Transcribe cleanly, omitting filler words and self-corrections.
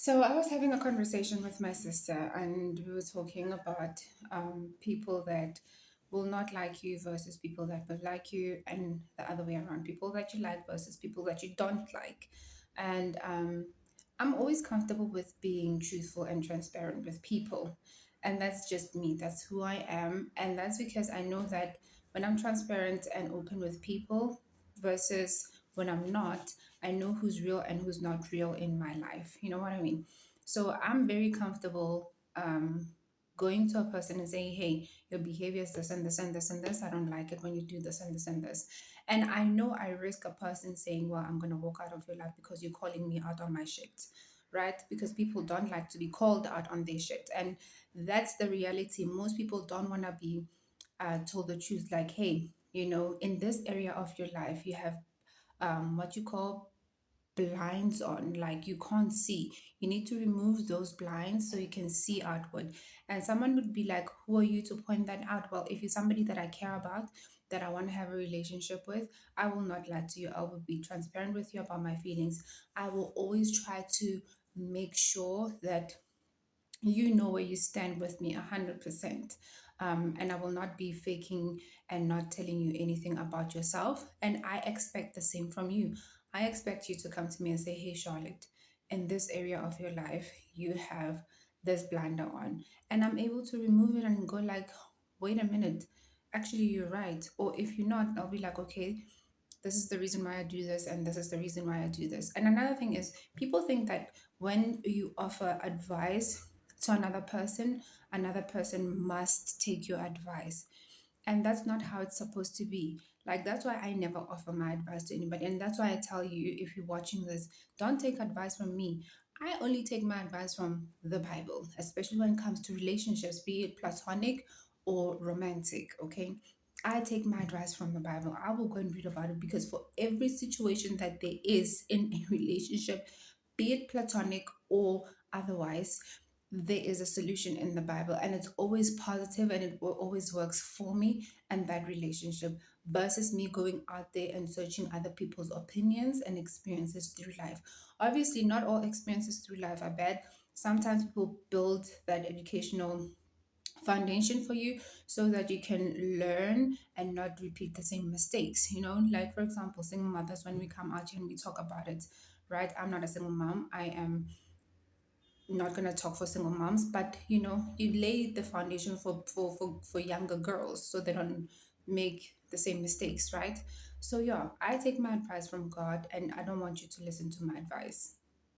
So I was having a conversation with my sister, and we were talking about people that will not like you versus people that will like you, and the other way around, people that you like versus people that you don't like. And I'm always comfortable with being truthful and transparent with people, and that's just me. That's who I am, and that's because I know that when I'm transparent and open with people versus when I'm not, I know who's real and who's not real in my life. You know what I mean? So I'm very comfortable going to a person and saying, hey, your behavior is this and this and this and this. I don't like it when you do this and this and this. And I know I risk a person saying, well, I'm going to walk out of your life because you're calling me out on my shit. Right? Because people don't like to be called out on their shit. And that's the reality. Most people don't want to be told the truth, like, hey, in this area of your life, you have what you call blinds on, like you can't see. You need to remove those blinds so you can see outward. And someone would be like, who are you to point that out? Well, if you're somebody that I care about, that I want to have a relationship with, I will not lie to you. I will be transparent with you about my feelings. I will always try to make sure that you know where you stand with me 100%. And I will not be faking and not telling you anything about yourself. And I expect the same from you. I expect you to come to me and say, hey, Charlotte, in this area of your life, you have this blinder on. And I'm able to remove it and go like, wait a minute, actually, you're right. Or if you're not, I'll be like, okay, this is the reason why I do this, and this is the reason why I do this. And another thing is, people think that when you offer advice to another person must take your advice. And that's not how it's supposed to be. Like, that's why I never offer my advice to anybody. And that's why I tell you, if you're watching this, don't take advice from me. I only take my advice from the Bible, especially when it comes to relationships, be it platonic or romantic. Okay. I take my advice from the Bible. I will go and read about it because for every situation that there is in a relationship, be it platonic or otherwise, there is a solution in the Bible, and it's always positive and always works for me and that relationship versus me going out there and searching other people's opinions and experiences through life. Obviously, not all experiences through life are bad. Sometimes people build that educational foundation for you so that you can learn and not repeat the same mistakes. Like, for example, single mothers, when we come out here and we talk about it, right? I'm not a single mom. I am not going to talk for single moms, but you lay the foundation for younger girls so they don't make the same mistakes, right? So yeah, I take my advice from God, and I don't want you to listen to my advice.